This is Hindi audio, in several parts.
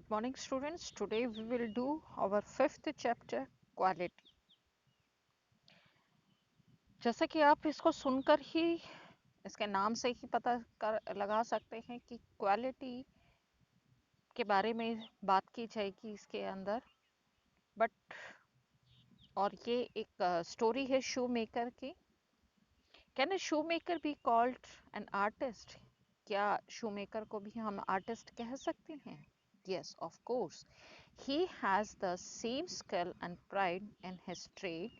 Good morning, students. Today we will do our fifth chapter, quality. जैसा कि आप इसको सुनकर ही इसके नाम से ही पता कर लगा सकते हैं कि क्वालिटी के बारे में बात की जाएगी इसके अंदर। बट और ये एक स्टोरी है शू मेकर की। Can a shoe maker be called an artist? क्या शू मेकर को भी हम आर्टिस्ट कह सकते हैं? Yes, of course. He has the same skill and pride in his trade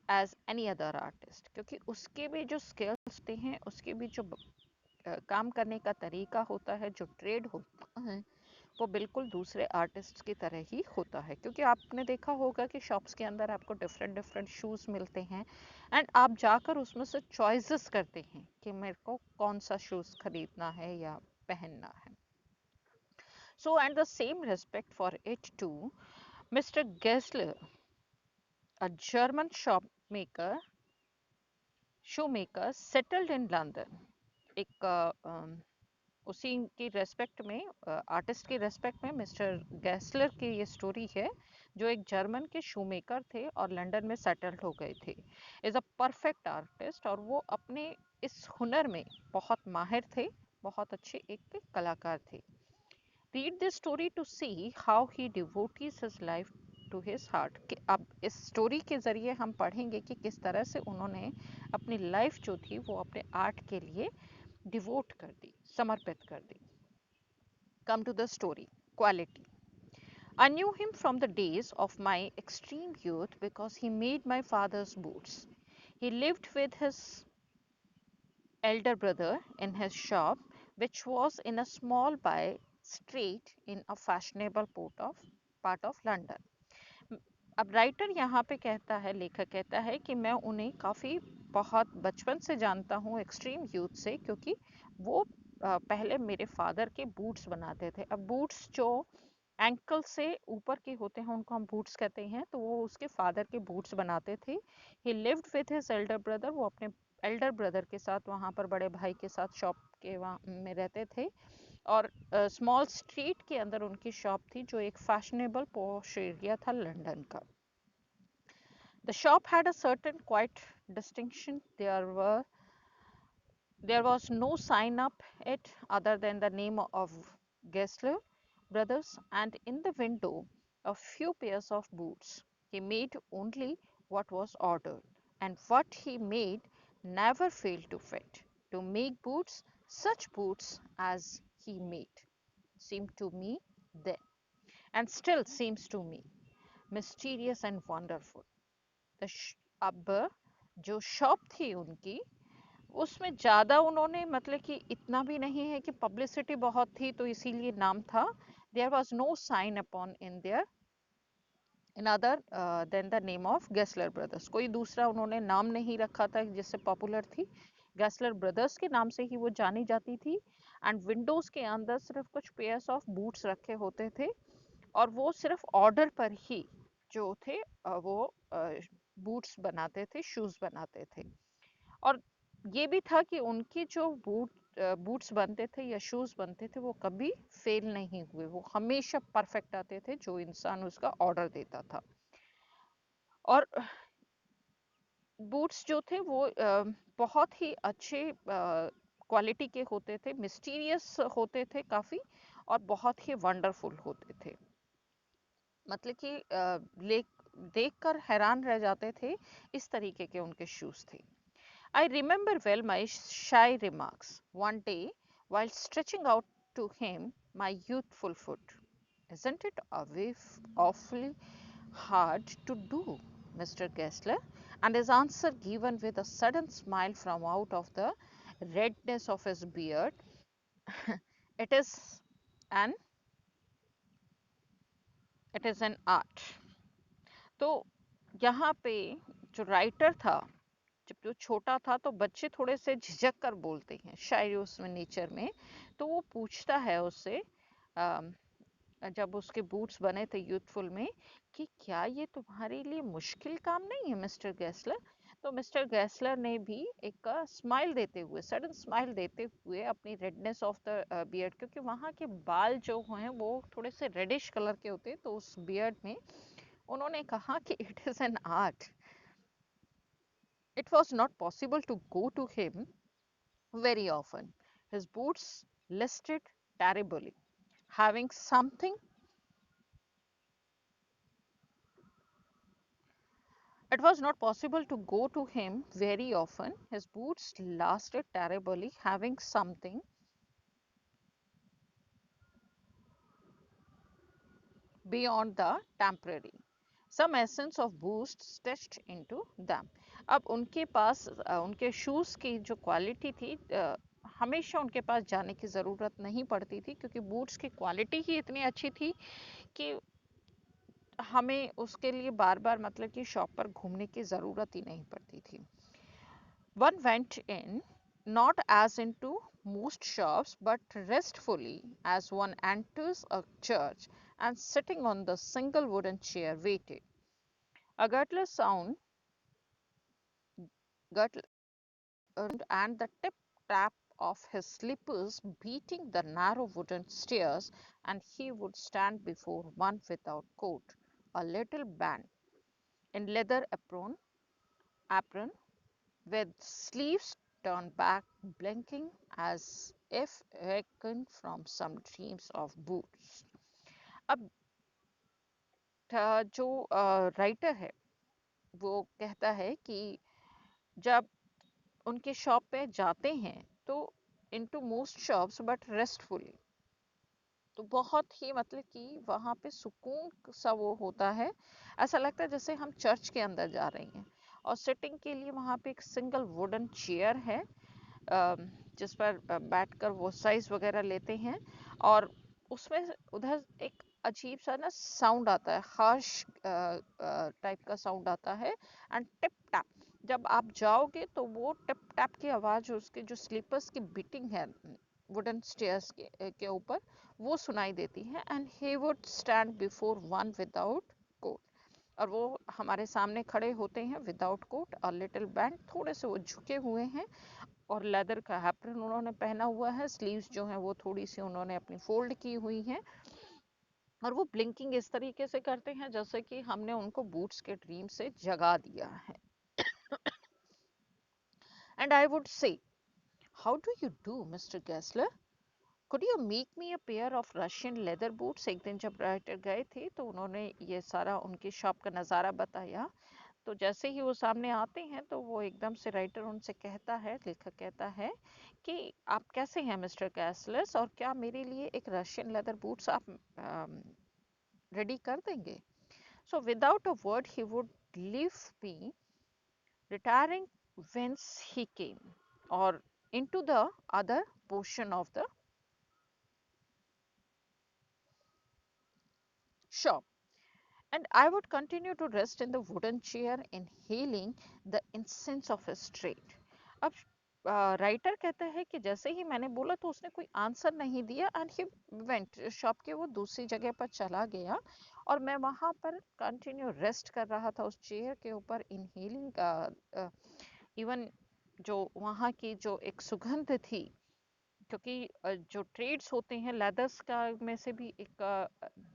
as any other artist, क्योंकि उसके भी जो स्किल्स होते हैं, उसके भी जो काम करने का तरीका होता है, जो ट्रेड होता है, वो बिल्कुल दूसरे आर्टिस्ट की तरह ही होता है। क्योंकि आपने देखा होगा कि शॉप्स के अंदर आपको डिफरेंट डिफरेंट शूज़ मिलते हैं एंड आप जाकर उसमें से चॉइसेस करते हैं कि मेरे को कौन सा शूज़ खरीदना है या पहनना है। So, and the same respect for it too, Mr. Gessler, a German shoemaker settled in London. एक उसी की रेस्पेक्ट में, आर्टिस्ट की रेस्पेक्ट में मिस्टर गैसलर की ये स्टोरी है, जो एक जर्मन के शूमेकर थे और लंदन में सेटल्ड हो गए थे। इज़ अ परफेक्ट आर्टिस्ट, और वो अपने इस हुनर में बहुत माहिर थे, बहुत अच्छे एक कलाकार थे। Read this story to see how he devotes his life to his heart. कि अब इस स्टोरी के ज़रिए हम पढ़ेंगे कि किस तरह से उन्होंने अपनी लाइफ जो थी वो अपने आर्ट के लिए डिवोट कर दी, समर्पित कर दी। Come to the story. Quality. I knew him from the days of my extreme youth because he made my father's boots. He lived with his elder brother in his shop, which was in a small by street in a fashionable part of London. अब राइटर यहाँ पे कहता है, लेखक कहता है कि मैं उन्हें काफ़ी बहुत बचपन से जानता हूँ, एक्सट्रीम यूथ से, क्योंकि वो पहले मेरे फादर के बूट्स बनाते थे। अब बूट्स जो एंकल से ऊपर के होते हैं उनको हम बूट्स कहते हैं, तो वो उसके फादर के बूट्स बनाते थे। ही lived with his elder brother, वो अपने एल्डर ब्रदर के साथ वहाँ पर, बड़े भाई के साथ शॉप के वहाँ में रहते थे। और स्मॉल स्ट्रीट के अंदर उनकी शॉप थी, जो एक फैशनेबल पॉश एरिया था लंदन का। The shop had a certain quiet distinction. There was no sign up it other than the name of Gessler Brothers, and in the window a few pairs of boots. He made only what was ordered, and what he made never failed to fit. To make boots, such boots as he made, seemed to me then, and still seems to me, mysterious and wonderful. अब जो शॉप थी उनकी, उसमें ज़्यादा उन्होंने, मतलब कि इतना भी नहीं है कि पब्लिसिटी बहुत थी तो इसीलिए नाम था। There was no sign upon in there in other than the name of Gessler brothers. कोई दूसरा उन्होंने नाम नहीं रखा था जिससे पॉपुलर थी। गैसलर ब्रदर्स के नाम से ही वो जानी जाती थी। एंड विंडोज़ के अंदर सिर्फ कुछ पेयर्स ऑफ बूट्स रखे होते थे, और वो सिर्फ ऑर्डर पर ही जो थे वो बूट्स बनाते थे, शूज़ बनाते थे। और ये भी था कि उनकी जो बूट्स बनते थे या शूज़ बनते थे, वो कभी फेल नहीं हुए, वो हमेशा परफेक्ट आते थे जो इंसान उसका ऑर्डर देता था। और बूट्स जो थे वो बहुत ही अच्छे क्वालिटी के होते थे, मिस्टीरियस होते थे काफ़ी, और बहुत ही वंडरफुल होते थे। मतलब कि देखकर हैरान रह जाते थे, इस तरीके के उनके शूज़ थे। I remember well my shy remarks one day while stretching out to him my youthful foot. Isn't it awfully hard to do, Mr. Gessler? And his answer, given with a sudden smile from out of the redness of his beard, it is an it is an art. तो यहाँ पे जो राइटर था, जब जो छोटा था तो बच्चे थोड़े से झिझक कर बोलते हैं शायरी उसमें नेचर में। तो वो पूछता है उससे, जब उसके बूट्स बने थे यूथफुल में, कि क्या ये तुम्हारे लिए मुश्किल काम नहीं है मिस्टर गैसलर? तो मिस्टर गैसलर ने भी एक स्माइल देते हुए, सडन स्माइल देते हुए, अपनी रेडनेस ऑफ द बियर्ड, क्योंकि वहाँ के बाल जो हैं वो थोड़े से रेडिश कलर के होते हैं, तो उस बियर्ड में उन्होंने कहा कि it is an art. It was not possible to go to him very often. His boots listed terribly, having something. It was not possible to go to him very often. His boots lasted terribly, having something beyond the temporary. Some essence of boost stitched into them. अब उनके पास उनके शूज़ की जो क्वालिटी थी, हमेशा उनके पास जाने की ज़रूरत नहीं पड़ती थी, क्योंकि बूट्स की क्वालिटी ही इतनी अच्छी थी कि हमें उसके लिए बार बार मतलब कि शॉप पर घूमने की ज़रूरत ही नहीं पड़ती थी. One went in, not as into most shops, but restfully as one enters a church, and sitting on the single wooden chair waited. A guttural sound guttural, and the tip tap of his slippers beating the narrow wooden stairs, and he would stand before one without coat, a little band in leather apron with sleeves turned back, blinking as if awakened from some dreams of boots. अब जो राइटर है वो कहता है कि जब उनके शॉप पे जाते हैं तो इनटू मोस्ट शॉप्स बट रेस्टफुली, तो बहुत ही मतलब कि वहाँ पे सुकून सा वो होता है, ऐसा लगता है जैसे हम चर्च के अंदर जा रहे हैं. और सिटिंग के लिए वहाँ पे एक सिंगल वुडन चेयर है, जिस पर बैठकर वो साइज वगैरह लेते हैं. और उसमें उधर एक अजीब सा ना साउंड आता है, हार्श टाइप का साउंड आता है. एंड टिप टैप, जब आप जाओगे तो वो टिप टैप की आवाज़, उसके जो स्लीपर्स की बीटिंग है वुडन स्टेयर्स के ऊपर, वो सुनाई देती है. And he would stand before one without coat, और वो हमारे सामने खड़े होते हैं विदाउट कोट और लिटिल बैंड, थोड़े से वो झुके हुए हैं, और लेदर का एप्रन उन्होंने पहना हुआ है. स्लीव्स जो हैं वो थोड़ी सी उन्होंने अपनी फोल्ड की हुई हैं, और वो ब्लिंकिंग इस तरीके से करते हैं जैसे कि हमने उनको बूट्स के ड्रीम से जगा दिया है. And I would say, how do you do Mr Gessler, could you make me a pair of Russian leather boots. एक दिन जब राइटर गए थे तो उन्होंने ये सारा उनकी शॉप का नज़ारा बताया. तो जैसे ही वो सामने आते हैं तो वो एकदम से राइटर उनसे कहता है, लेखक कहता है कि आप कैसे हैं मिस्टर कैसलस, और क्या मेरे लिए एक रशियन लेदर बूट्स आप रेडी कर देंगे. So without a word he would leave me, retiring whence he came, or into the other portion of the shop, and I would continue to rest in the wooden chair, inhaling the incense of his trade. अब राइटर कहता है कि जैसे ही मैंने बोला तो उसने कोई आंसर नहीं दिया, एंड ही वेंट, शॉप के वो दूसरी जगह पर चला गया, और मैं वहाँ पर कंटिन्यू रेस्ट कर रहा था उस चेयर के ऊपर, इनहेलिंग इवन जो वहाँ की जो एक सुगंध थी, क्योंकि जो ट्रेड्स होते हैं लेदर्स का में से भी एक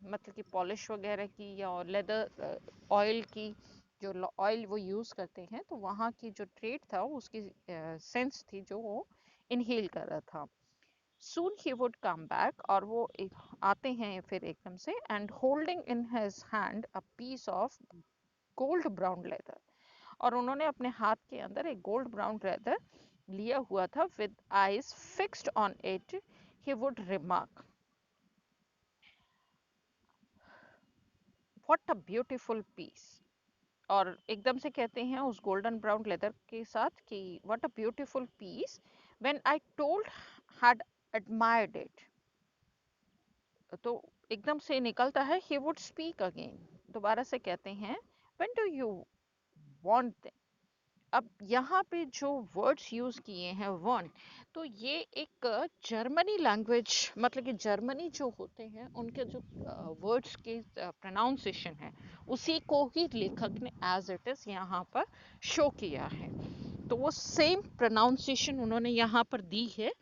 मतलब कि पॉलिश वगैरह की या लेदर ऑयल की, जो ऑयल वो यूज़ करते हैं, तो वहाँ की जो ट्रेड था उसकी सेंस थी जो वो इनहेल कर रहा था. सून ही वुड कम बैक, और वो आते हैं फिर एकदम से, and holding in his hand a piece of gold brown leather, और उन्होंने अपने हाथ के अंदर एक गोल्ड ब्राउन लेदर लिया हुआ था. With eyes fixed on it he would remark, what a beautiful piece. और एकदम से कहते हैं उस गोल्डन ब्राउन लेदर के साथ कि what a beautiful piece, when I told had admired it. तो एकदम से निकलता है ही वुड स्पीक अगेन, दोबारा से कहते हैं, व्हेन डू यू वांट, अब यहाँ पे जो वर्ड्स यूज किए हैं वन, तो ये एक जर्मनी लैंग्वेज, मतलब कि जर्मनी जो होते हैं उनके जो वर्ड्स के प्रोनाउंसिएशन है, उसी को ही लेखक ने एज इट इज यहाँ पर शो किया है। तो वो सेम प्रोनाउंसिएशन उन्होंने यहाँ पर दी है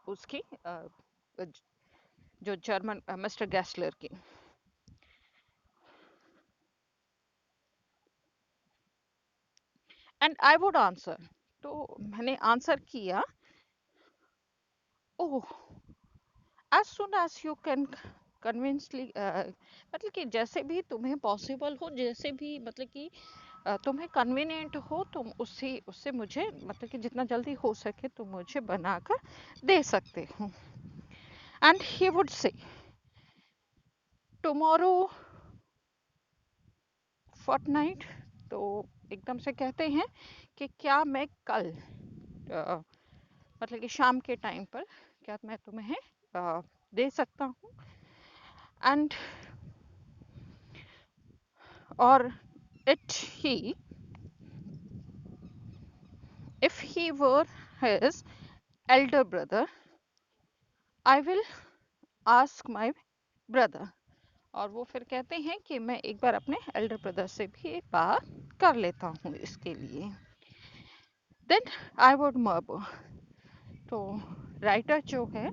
उसकी जो जर्मन मिस्टर गैस्लर की। एंड आई वुड आंसर, तो मैंने आंसर किया, ओह, as soon as you can कन्विंसली, मतलब कि जैसे भी तुम्हें पॉसिबल हो, जैसे भी मतलब कि तुम्हें कन्वीनियंट हो, तुम उससे उससे मुझे मतलब कि जितना जल्दी हो सके तुम मुझे बनाकर दे सकते हो। And he would say tomorrow fortnight, तो एकदम से कहते हैं कि क्या मैं कल मतलब कि शाम के टाइम पर क्या मैं तुम्हें दे सकता हूँ। एंड और it he, if he were his elder brother, I will ask my brother। और वो फिर कहते हैं कि मैं एक बार अपने एल्डर ब्रदर से भी बात कर लेता हूँ इसके लिए। देन आई वुड मर्मर, तो राइटर जो है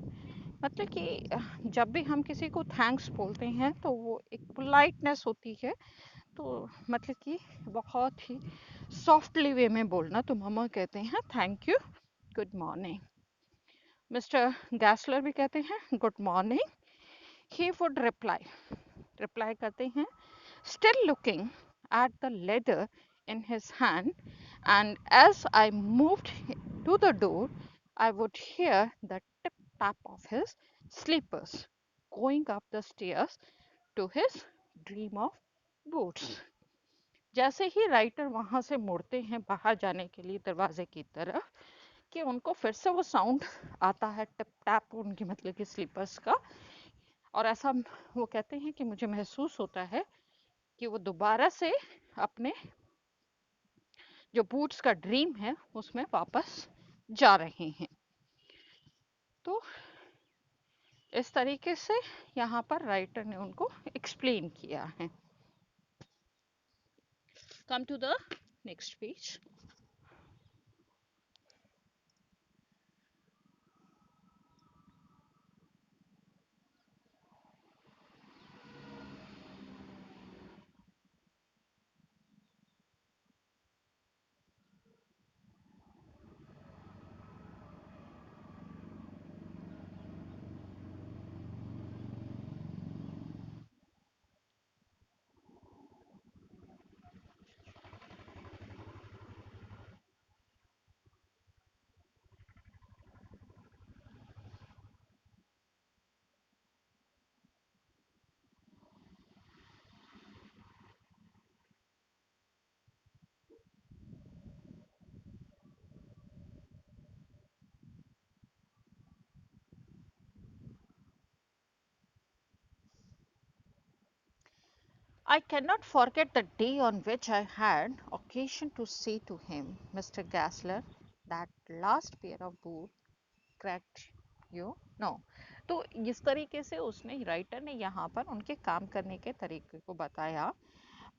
मतलब कि जब भी हम किसी को थैंक्स बोलते हैं तो वो एक पोलाइटनेस होती है, तो मतलब कि बहुत ही सॉफ्टली वे में बोलना, तो मम्मा कहते हैं thank you, good morning. Mr Gessler भी कहते हैं good morning. He would reply, reply करते हैं, still looking at the letter in his hand, and as I moved to the door, I would hear the tip tap of his slippers going up the stairs to his dream of boots। जैसे ही राइटर वहां से मुड़ते हैं बाहर जाने के लिए दरवाजे की तरफ, कि उनको फिर से वो साउंड आता है टिप टैप उनकी मतलब कि स्लीपर्स का, और ऐसा वो कहते हैं कि मुझे महसूस होता है कि वो दोबारा से अपने जो बूट्स का ड्रीम है उसमें वापस जा रहे हैं। तो इस तरीके से यहाँ पर राइटर ने उनको एक्सप्लेन किया है। Come to the next page. I cannot forget the day on which I had occasion to say to him, Mr. Gassler, that last pair of boots cracked you no। तो इस तरीके से उसने, राइटर ने यहाँ पर उनके काम करने के तरीके को बताया।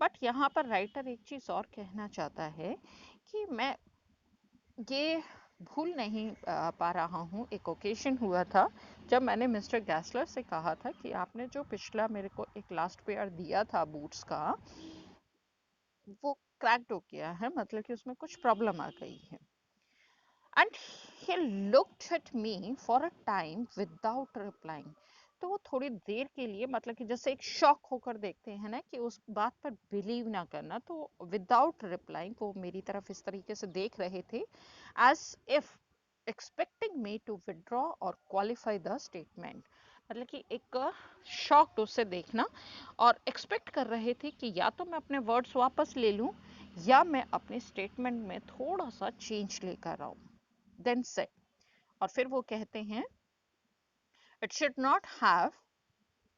बट यहाँ पर राइटर एक चीज़ और कहना चाहता है कि मैं ये भूल नहीं पा रहा हूँ, एक ओकेशन हुआ था जब मैंने मिस्टर गैसलर से कहा था कि आपने जो पिछला मेरे को एक लास्ट पेयर दिया था बूट्स का, वो क्रैक्ड हो गया है, मतलब कि उसमें कुछ प्रॉब्लम आ गई है। And he looked at me for a time without replying. तो वो थोड़ी देर के लिए, मतलब कि जैसे एक शॉक होकर देखते हैं ना कि उस बात पर बिलीव ना करना, तो विदाउट रिप्लाइंग वो मेरी तरफ इस तरीके से देख रहे थे as if expecting me to withdraw और क्वालिफाई द स्टेटमेंट। मतलब कि एक शॉक्ड उससे देखना, और एक्सपेक्ट कर रहे थे कि या तो मैं अपने वर्ड्स वापस ले लूं या मैं अपने स्टेटमेंट में थोड़ा सा चेंज लेकर आऊं। देन से, और फिर वो कहते हैं it should not have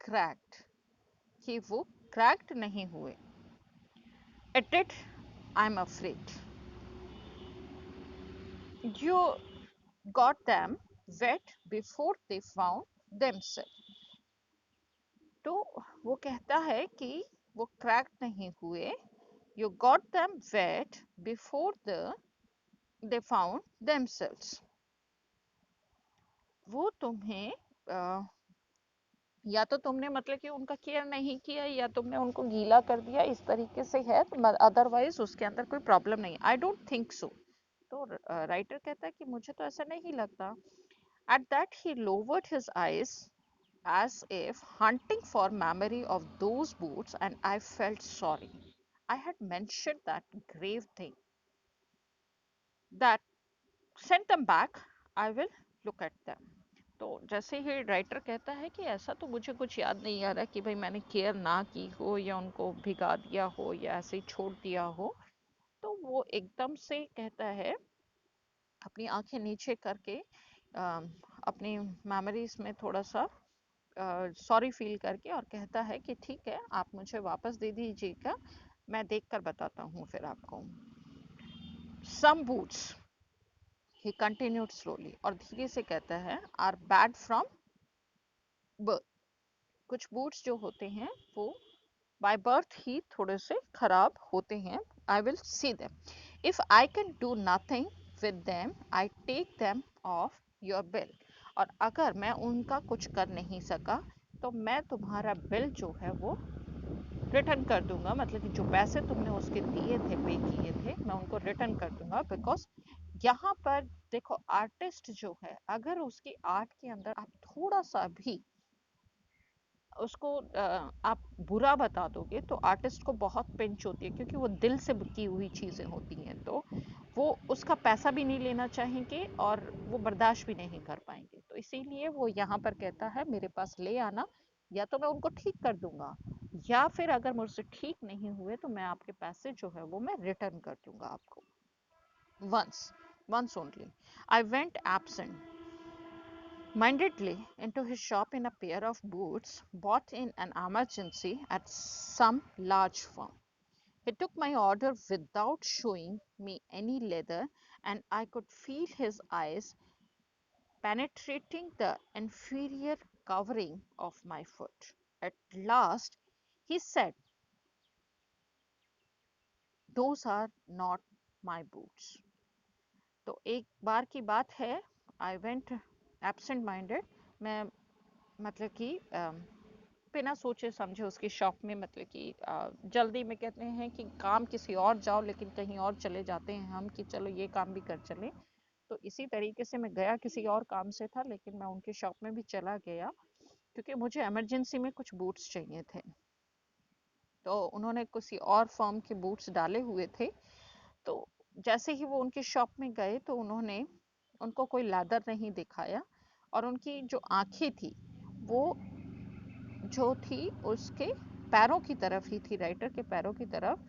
cracked, कि वो क्रैक्ड नहीं हुए। It did I'm afraid. You got them wet before they found themselves. तो वो कहता है कि वो क्रैक नहीं हुए. You got them wet before they found themselves. वो तुम्हें या तो तुमने मतलब कि उनका केयर नहीं किया या तुमने उनको गीला कर दिया, इस तरीके से है. अदरवाइज उसके अंदर कोई प्रॉब्लम नहीं. I don't think so. तो राइटर कहता है कि मुझे तो ऐसा नहीं लगता. At that he lowered his eyes as if hunting for memory of those boots, and I felt sorry. I had mentioned that grave thing. That send them back. I will look at them. तो जैसे ही राइटर कहता है कि ऐसा तो मुझे कुछ याद नहीं आ रहा कि भाई मैंने केयर ना की हो या उनको भिगा दिया हो या ऐसे ही छोड़ दिया हो. तो वो एकदम से कहता है, अपनी आंखें नीचे करके अपनी मेमोरीज में थोड़ा सा सॉरी फील करके, और कहता है कि ठीक है, आप मुझे वापस दे दीजिएगा, मैं देख कर बताता हूँ फिर आपको. सम बूट्स, ही कंटिन्यूड स्लोली, और धीरे से कहता है, आर बैड फ्रॉम बर्थ. कुछ बूट्स जो होते हैं वो बाय बर्थ ही थोड़े से खराब होते हैं. I will see them. If I can do nothing with them, I take them off your bill. और अगर मैं उनका कुछ कर नहीं सका तो मैं तुम्हारा बिल जो है वो रिटर्न कर दूंगा. मतलब कि जो पैसे तुमने उसके दिए थे, पे किए थे, मैं उनको रिटर्न कर दूंगा. बिकॉज यहाँ पर देखो, आर्टिस्ट जो है, अगर उसकी आर्ट के अंदर आप थोड़ा सा भी उसको आप बुरा बता दोगे तो आर्टिस्ट को बहुत पिंच होती है, क्योंकि वो दिल से की हुई चीज़ें होती हैं. तो वो उसका पैसा भी नहीं लेना चाहेंगे और वो बर्दाश्त भी नहीं कर पाएंगे. तो इसीलिए वो यहाँ पर कहता है, मेरे पास ले आना, या तो मैं उनको ठीक कर दूंगा, या फिर अगर मुझसे ठीक नहीं हुए तो मैं आपके पैसे जो है वो मैं रिटर्न कर दूंगा आपको. Once only I went absent mindedly into his shop in a pair of boots bought in an emergency at some large firm. He took my order without showing me any leather, and I could feel his eyes penetrating the inferior covering of my foot. At last, he said, "Those are not my boots." तो एक बार की बात है, आई वेंट एब्सेंट माइंडेड. मैं मतलब कि बिना सोचे समझे उसकी शॉप में, मतलब कि जल्दी में कहते हैं कि काम किसी और जाओ, लेकिन कहीं और चले जाते हैं हम कि चलो ये काम भी कर चलें. तो इसी तरीके से मैं गया, किसी और काम से था, लेकिन मैं उनकी शॉप में भी चला गया क्योंकि मुझे इमरजेंसी में कुछ बूट्स चाहिए थे. तो उन्होंने किसी और फर्म के बूट्स डाले हुए थे. तो जैसे ही वो उनकी शॉप में गए तो उन्होंने उनको कोई लेदर नहीं दिखाया, और उनकी जो आंखें थी वो जो थी उसके पैरों की तरफ ही थी, राइटर के पैरों की तरफ.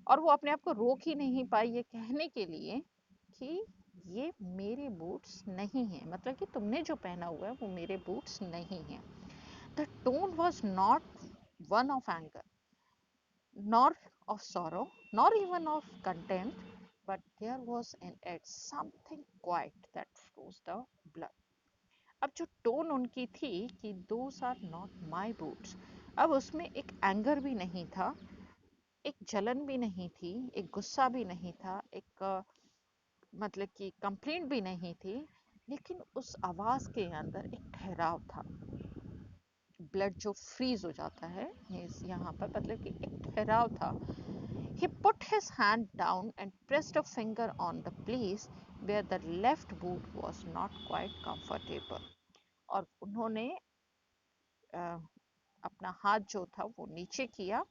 और वो अपने आप को रोक ही नहीं पाई ये कहने के लिए कि ये मेरे बूट्स नहीं हैं, मतलब कि तुमने जो पहना हुआ है वो मेरे बूट्स नहीं हैं. The tone was not one of anger, nor of sorrow, nor even of contempt, but there was in it something quiet that froze the blood. अब जो टोन उनकी थी कि those are not my boots, अब उसमें एक एंगर भी नहीं था, एक जलन भी नहीं थी, एक गुस्सा भी नहीं था, एक मतलब कि कंप्लेंट भी नहीं थी, लेकिन उस आवाज के अंदर एक ठहराव था. ब्लड जो फ्रीज हो जाता है यहाँ पर, मतलब कि एक ठहराव था. He put his hand down and pressed a finger on the place where the left boot was not quite comfortable. और उन्होंने अपना हाथ जो था वो नीचे किया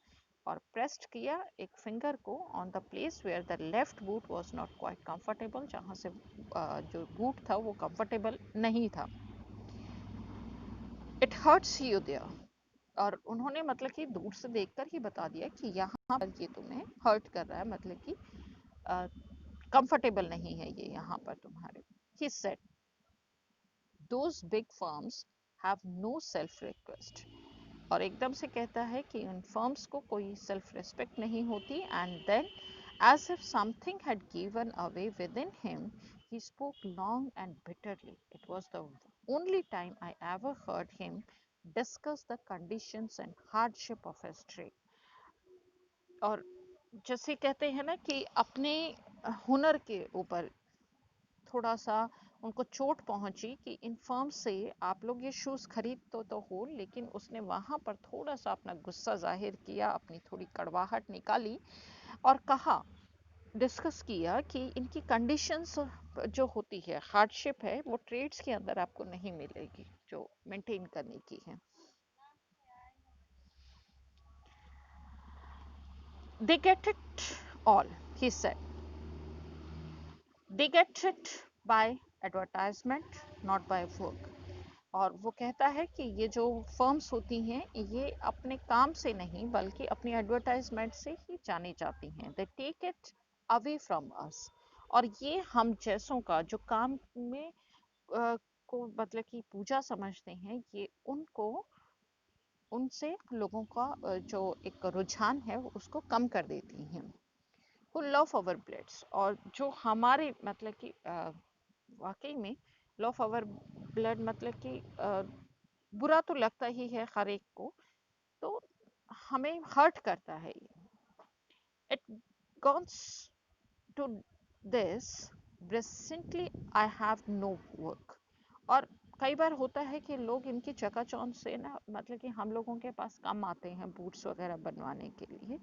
और प्रेस्ड किया एक फिंगर को on the place where the left boot was not quite comfortable, जहाँ से जो बूट था वो कंफर्टेबल नहीं था. It hurts you there. और उन्होंने मतलब कि दूर से देखकर ही बता दिया कि यहाँ पर ये तुम्हें हर्ट कर रहा है, मतलब कि कंफर्टेबल नहीं है ये यहाँ पर तुम्हारे. He said, those big firms have no self request. और एकदम से कहता है कि उन फर्म्स को कोई सेल्फ रिस्पेक्ट नहीं होती. And then As if something had given away within him, he spoke long and bitterly. It was the only time I ever heard him discuss the conditions and hardship of his trade. और जैसे कहते हैं ना कि अपने हुनर के ऊपर थोड़ा सा उनको चोट पहुंची कि इन फर्म से आप लोग ये शूज़ खरीद तो हो, लेकिन उसने वहाँ पर थोड़ा सा अपना गुस्सा जाहिर किया, अपनी थोड़ी कड़वाहट निकाली और कहा, डिस्कस किया कि इनकी कंडीशंस जो होती है, हार्डशिप है, वो ट्रेड्स के अंदर आपको नहीं मिलेगी जो मेंटेन करने की है. They get it all, he said. They get it by advertisement, not by work. और वो कहता है कि ये जो फर्म्स होती हैं ये अपने काम से नहीं बल्कि अपनी एडवर्टाइजमेंट से ही जानी जाती हैं. They take it away from us. और ये हम जैसों का जो काम में को मतलब कि पूजा समझते हैं, ये उनको उनसे लोगों का जो एक रुझान है उसको कम कर देती हैं. who love our bloods, और जो हमारे मतलब कि वाकई में लव आवर ब्लड मतलब कि बुरा तो लगता ही है हर एक को, तो हमें हर्ट करता है ये. It goes to this recently I have no work. और कई बार होता है कि लोग इनकी चकाचौंध से ना मतलब कि हम लोगों के पास कम आते हैं बूट्स वगैरह बनवाने के लिए,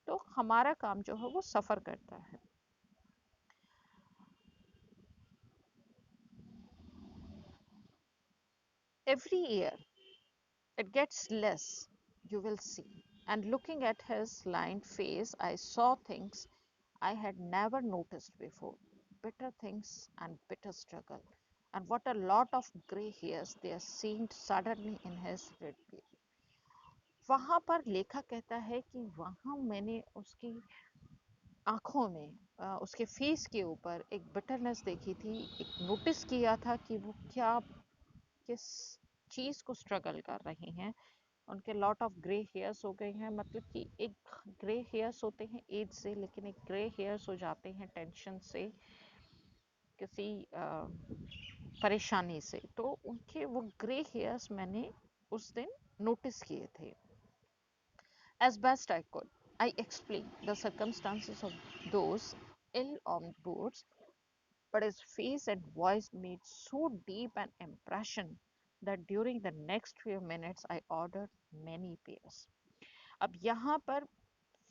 तो हमारा काम जो है वो सफ़र करता है. Every year it gets less, you will see. And looking at his lined face, I saw things I had never noticed before. Bitter things and bitter struggle. And what a lot of grey hairs there seemed suddenly in his red beard. वहाँ पर लेखक कहता है कि वहाँ मैंने उसकी आंखों में उसके फेस के ऊपर एक बिटरनेस देखी थी, एक नोटिस किया था कि वो क्या किस चीज़ को स्ट्रगल कर रहे हैं. उनके लॉट ऑफ ग्रे हेयर्स हो गए हैं, मतलब कि एक ग्रे हेयर्स होते हैं एज से, लेकिन एक ग्रे हेयर्स हो जाते हैं टेंशन से, किसी परेशानी से. तो उनके वो ग्रे हेयर्स मैंने उस दिन नोटिस किए थे. As best I could, I explained the circumstances of those ill-armed boats, but his face and voice made so deep an impression that during the next few minutes I ordered many pairs. अब यहाँ पर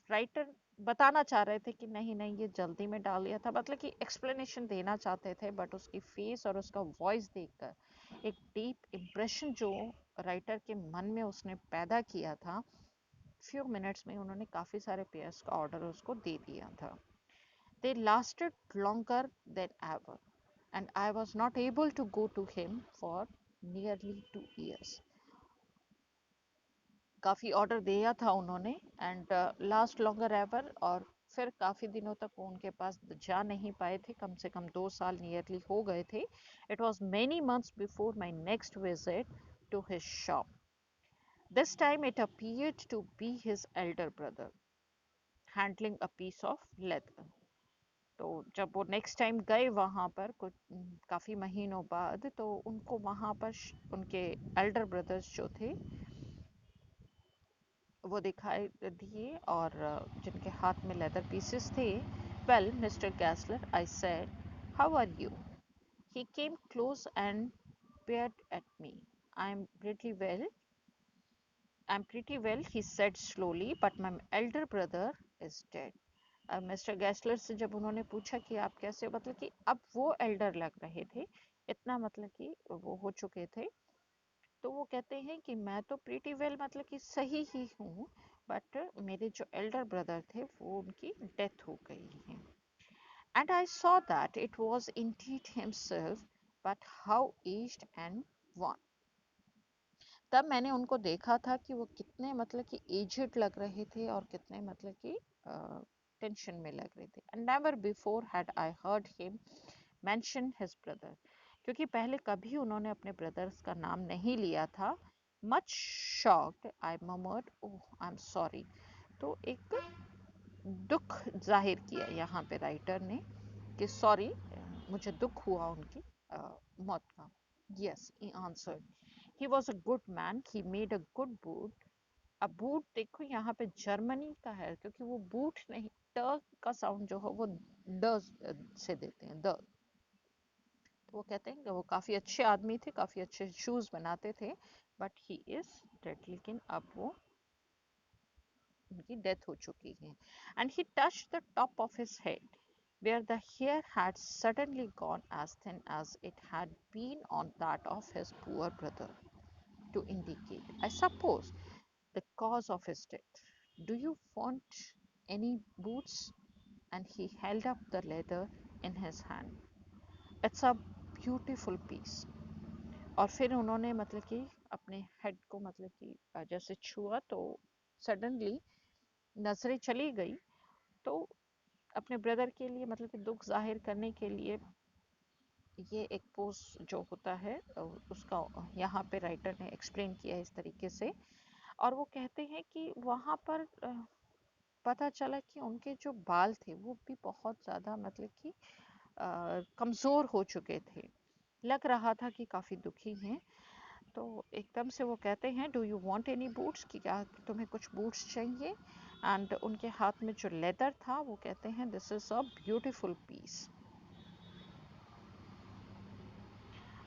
राइटर बताना चाह रहे थे कि नहीं नहीं ये जल्दी में डाल दिया था, मतलब कि एक्सप्लेनेशन देना चाहते थे, बट उसकी फेस और उसका वॉइस देखकर एक डीप इम्प्रेशन जो राइटर के मन में उसने पैदा किया था, फ्यू मिनट्स में उन्होंने काफ़ी सारे पेयर्स का ऑर्डर उसको दे दिया था. They lasted longer than ever and I was not able to go to him for nearly 2 years. काफ़ी ऑर्डर दिया था उन्होंने एंड लास्ट लॉन्गर एवर, और फिर काफ़ी दिनों तक वो उनके पास जा नहीं पाए थे, कम से कम 2 साल नियरली हो गए थे. It was many months before my next visit to his shop. This time it appeared to be his elder brother handling a piece of leather. तो जब वो नेक्स्ट टाइम गए वहाँ पर कुछ काफ़ी महीनों बाद, तो उनको वहाँ पर उनके एल्डर ब्रदर्स जो थे वो दिखाई दिए, और जिनके हाथ में लेदर पीसेस थे. Well Mr Gessler, I said, how are you? He came close and peered at me. I'm pretty well. I'm pretty well, he said slowly, but my elder brother is dead. अब मिस्टर गैसलर से जब उन्होंने पूछा कि आप कैसे हो, मतलब कि अब वो एल्डर लग रहे थे, इतना मतलब कि वो हो चुके थे. तो वो कहते हैं कि मैं तो प्रीटी वेल मतलब कि सही ही हूँ, बट मेरे जो एल्डर ब्रदर थे वो उनकी डेथ हो गई है. And I saw that it was Indeed himself, but how aged and one. तब मैंने उनको देखा था कि वो कितने मतलब कि एजड लग रहे थे और कितने मतलब कि टेंशन में लग रहे थे. And never before had I heard him mention his brother, क्योंकि पहले कभी उन्होंने अपने ब्रदर्स का नाम नहीं लिया था. Much shocked I murmured, oh I am sorry. तो एक दुख जाहिर किया यहाँ पे राइटर ने कि सॉरी, मुझे दुख हुआ उनकी मौत का. Yes, he answered, he was a good man, he made a good boot. अब बूट देखो यहाँ पे जर्मनी का है, क्योंकि वो बूट नहीं, ट का साउंड जो है वो ड से देते हैं, द. तो वो कहते हैं कि वो काफ़ी अच्छे आदमी थे, काफ़ी अच्छे शूज़ बनाते थे, बट ही इज़ डेड. लेकिन अब वो, उनकी डेथ हो चुकी है. And he touch the top of his head where the hair had suddenly gone as thin as it had been on that of his poor brother, to indicate, I suppose, the cause of his death. Do you want any boots? And he held up the leather in his hand. It's a beautiful piece. और फिर उन्होंने मतलब कि अपने हेड को मतलब कि जैसे छुआ तो सडनली नजरें चली गई. तो अपने ब्रदर के लिए मतलब कि दुख जाहिर करने के लिए ये एक पोज जो होता है उसका यहाँ पे राइटर ने एक्सप्लेन किया है इस तरीके से. और वो कहते हैं कि वहाँ पर पता चला कि उनके जो बाल थे वो भी बहुत ज़्यादा मतलब कि कमज़ोर हो चुके थे. लग रहा था कि काफ़ी दुखी हैं. तो एकदम से वो कहते हैं, do you want any boots, कि क्या तुम्हें कुछ बूट्स चाहिए. एंड उनके हाथ में जो लेदर था वो कहते हैं, this is a beautiful piece.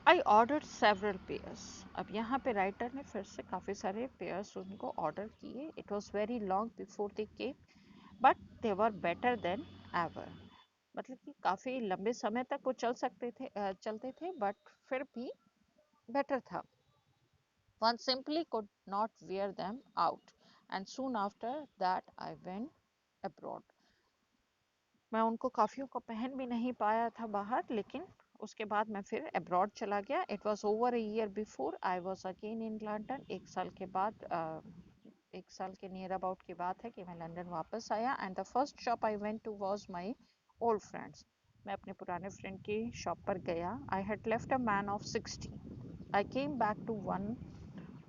I order several pairs. अब यहाँ पे राइटर ने फिर से काफ़ी सारे पेयर्स उनको ऑर्डर किए. It was very long before they came, but they were better than ever. मतलब कि काफ़ी लंबे समय तक वो चलते थे, बट फिर भी बेटर था. One simply could not wear them out, and soon after that I went abroad. मैं उनको काफ़ियों को पहन भी नहीं पाया था बाहर, लेकिन उसके बाद मैं फिर अब्रॉड चला गया. It was over a year before I was again in London. एक साल के बाद, एक साल के नियर अबाउट की बात है कि मैं लंदन वापस आया. And the first shop I went to was my old friends. मैं अपने पुराने फ्रेंड की शॉप पर गया. I had left a man of 60. I came back to one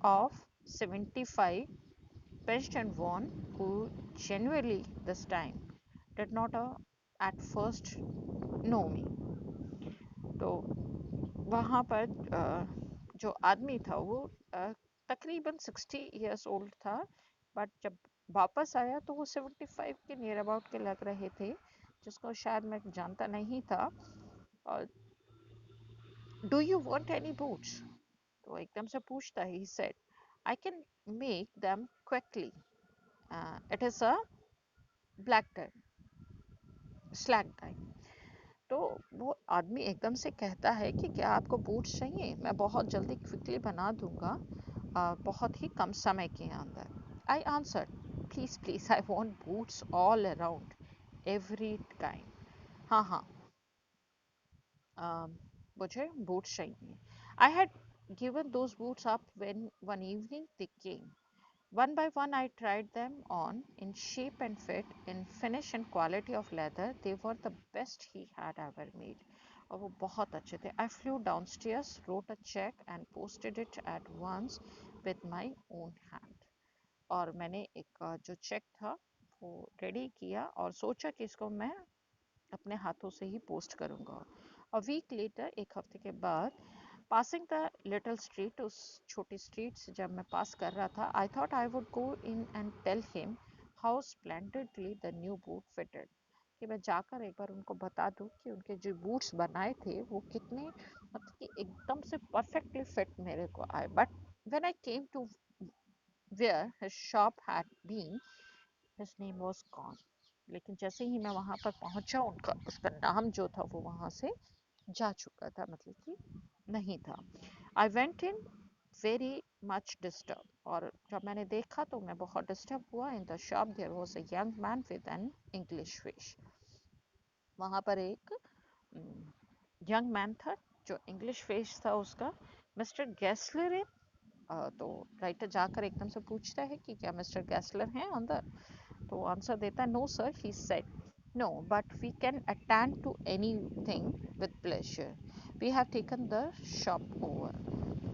of 75, pitched and won, who genuinely this time did not at first know me. तो वहाँ पर जो आदमी था वो तकरीबन 60 ईयर्स ओल्ड था, बट जब वापस आया तो वो 75 के नियर अबाउट के लग रहे थे, जिसको शायद मैं जानता नहीं था. और do you want any boots, तो एकदम से पूछता है. He said, I can make them quickly. It is a black time, slack time. तो वो आदमी एकदम से कहता है कि क्या आपको बूट्स चाहिए, मैं बहुत जल्दी क्विकली बना दूंगा, बहुत ही कम समय के अंदर. I answer, please please, I want boots all around, every kind. हाँ हाँ, मुझे बूट्स चाहिए. I had given those boots up when one evening they came. One by one, I tried them on in shape and fit, in finish and quality of leather. They were the best he had ever made. और वो बहुत अच्छे थे. I flew downstairs, wrote a check and posted it at once with my own hand. और मैंने एक जो चेक था वो रेडी किया और सोचा कि इसको मैं अपने हाथों से ही पोस्ट करूँगा. अ वीक लेटर, एक हफ्ते के बाद, पासिंग द लिटिल स्ट्रीट, उस छोटी स्ट्रीट से जब मैं पास कर रहा था, I thought I would go in and tell him how splendidly the new boot fitted. कि मैं जाकर एक बार उनको बता दूं कि उनके जो बूट्स बनाए थे वो कितने मतलब कि एकदम से परफेक्टली फिट मेरे को आए. But when I came to where his shop had been, his name was gone. लेकिन जैसे ही मैं वहाँ पर पहुँचा, उनका उसका नाम जो था वो वहाँ से जा चुका था, मतलब कि नहीं था. I went in very much disturb. और जब मैंने देखा तो मैं बहुत डिस्टर्ब हुआ. In the shop there was a young man with an English face. वहाँ पर एक यंग मैन था जो इंग्लिश फेस था उसका. मिस्टर गैसलर है. तो राइटर जाकर एकदम से पूछता है कि क्या मिस्टर गैसलर हैं अंदर. तो आंसर देता है, no sir. He said, no, but we can attend to anything with pleasure. We have taken the shop over.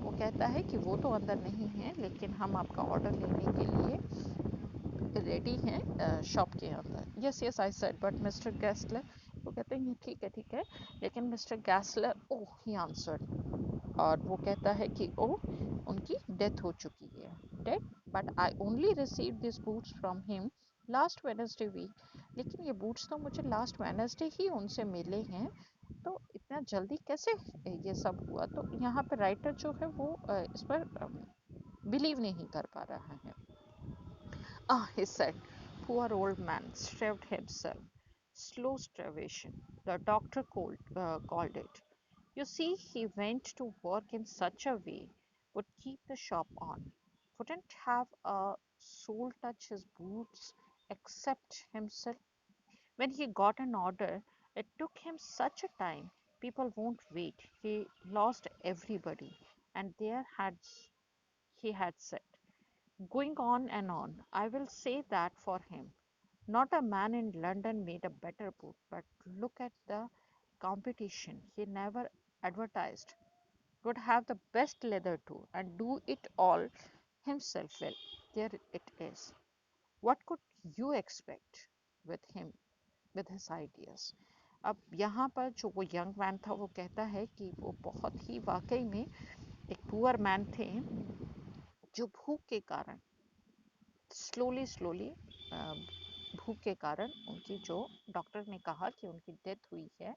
वो कहता है कि वो तो अंदर नहीं है, लेकिन हम आपका ऑर्डर लेने के लिए रेडी हैं शॉप के अंदर। Yes yes I said, but Mr Gessler, वो कहते हैं ठीक है, लेकिन मिस्टर गैस्लर, ओह ही आंसर्ड, और वो कहता है कि ओह उनकी डेथ हो चुकी है, dead, but I only receive this boots from him last Wednesday week, लेकिन ये बूट्स तो मुझे लास्ट वेडनेसडे ही उनसे मिले हैं, तो इतना जल्दी कैसे ये सब हुआ। तो यहाँ पर राइटर जो है वो इस पर बिलीव नहीं कर पा रहा है। Ah, he said, poor old man starved himself. Slow starvation, the doctor called it. You see, he went to work in such a way, would keep the shop on, wouldn't have a soul touch his boots except himself. When he got an order, it took him such a time, people won't wait. He lost everybody, and he had said, going on and on. I will say that for him. Not a man in London made a better boot, but look at the competition. He never advertised. Would have the best leather too, and do it all himself. Well, there it is. What could you expect with him, with his ideas? अब यहाँ पर जो वो यंग मैन था वो कहता है कि वो बहुत ही वाकई में एक पुअर मैन थे, जो भूख के कारण स्लोली भूख के कारण उनकी, जो डॉक्टर ने कहा कि उनकी डेथ हुई है,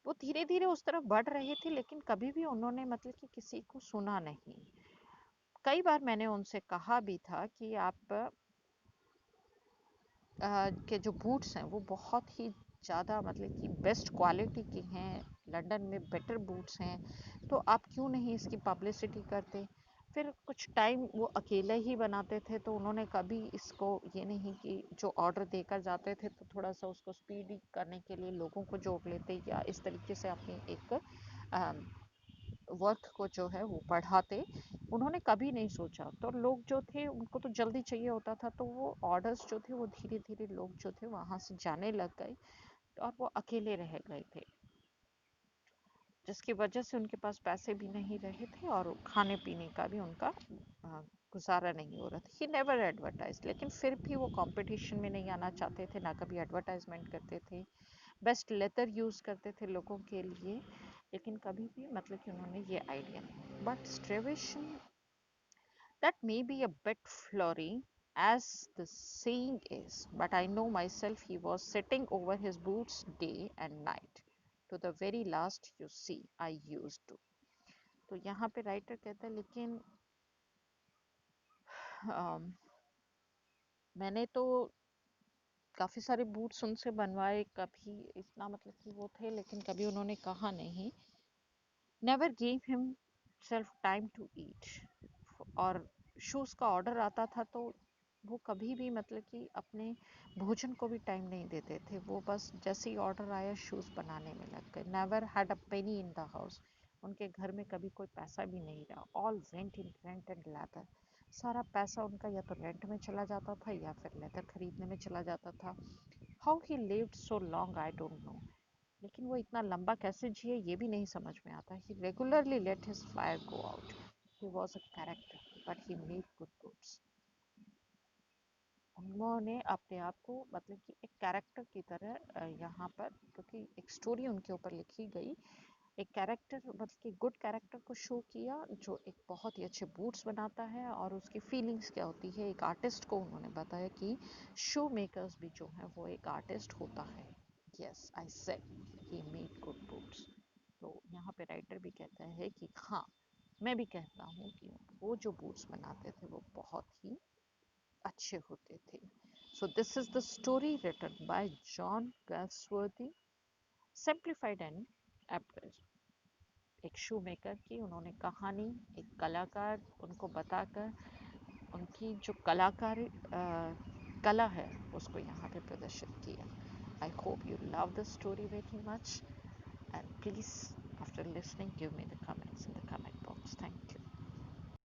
वो धीरे धीरे उस तरफ बढ़ रहे थे, लेकिन कभी भी उन्होंने मतलब कि किसी को सुना नहीं। कई बार मैंने उनसे कहा भी था कि आप के जो बूट्स हैं वो बहुत ही ज़्यादा मतलब कि बेस्ट क्वालिटी के हैं, लंदन में बेटर बूट्स हैं, तो आप क्यों नहीं इसकी पब्लिसिटी करते। फिर कुछ टाइम वो अकेले ही बनाते थे, तो उन्होंने कभी इसको ये नहीं कि जो ऑर्डर देकर जाते थे तो थोड़ा सा उसको स्पीडी करने के लिए लोगों को जोड़ लेते, या इस तरीके से अपनी एक वर्क को जो है वो बढ़ाते, उन्होंने कभी नहीं सोचा। तो लोग जो थे उनको तो जल्दी चाहिए होता था, तो वो ऑर्डर्स जो थे वो धीरे धीरे लोग जो थे वहाँ से जाने लग गए, और वो अकेले रह गए थे, जिसकी वजह से उनके पास पैसे भी नहीं रहे थे और खाने पीने का भी उनका गुजारा नहीं हो रहा था। ही नेवर एडवर्टाइज, लेकिन फिर भी वो कंपटीशन में नहीं आना चाहते थे, ना कभी एडवर्टाइजमेंट करते थे, बेस्ट लेदर यूज़ करते थे लोगों के लिए, लेकिन कभी भी मतलब कि उन्होंने ये आइडिया नहीं। But starvation, that may be a bit flurry, as the saying is, but I know myself he was sitting over his boots day and night. To the very last, you see, I used to. तो यहाँ पे राइटर कहता है, लेकिन मैंने तो काफ़ी सारे बूट्स उनसे बनवाए, कभी इतना मतलब कि वो थे, लेकिन कभी उन्होंने कहा नहीं, never gave himself time to eat. और शूज़ का ऑर्डर आता था तो वो कभी भी मतलब कि अपने भोजन को भी टाइम नहीं देते थे, वो बस जैसे ही ऑर्डर आया शूज़ बनाने में लग गए। Never had a Penney in the house, उनके घर में कभी कोई पैसा भी नहीं रहा। All went in rent and leather, सारा पैसा उनका या तो रेंट में चला जाता था या फिर लेदर खरीदने में चला जाता था। How he lived so long I don't know, लेकिन वो इतना लंबा कैसे जिए ये भी नहीं समझ में आता। He regularly let his fire go out. He was a character but he made good books. उन्होंने अपने आप को मतलब कि एक कैरेक्टर की तरह यहाँ पर, क्योंकि एक स्टोरी उनके ऊपर लिखी गई, एक कैरेक्टर मतलब कि गुड कैरेक्टर को शो किया, जो एक बहुत ही अच्छे बूट्स बनाता है और उसकी फीलिंग्स क्या होती है। एक आर्टिस्ट को उन्होंने बताया कि शो मेकर्स भी जो है वो एक आर्टिस्ट होता है। Yes I said he made good boots. तो यहाँ पे राइटर भी कहता है कि हाँ, मैं भी कहता हूँ कि वो जो बूट्स बनाते थे वो बहुत ही अच्छे होते थे। So this is the story written by John Galsworthy, simplified and abridged. एक शू मेकर की उन्होंने कहानी एक कलाकार उनको बताकर उनकी जो कला है उसको यहाँ पे प्रदर्शित किया। I hope you love the story very much, and please after listening give me the comments in the comment box. Thank you.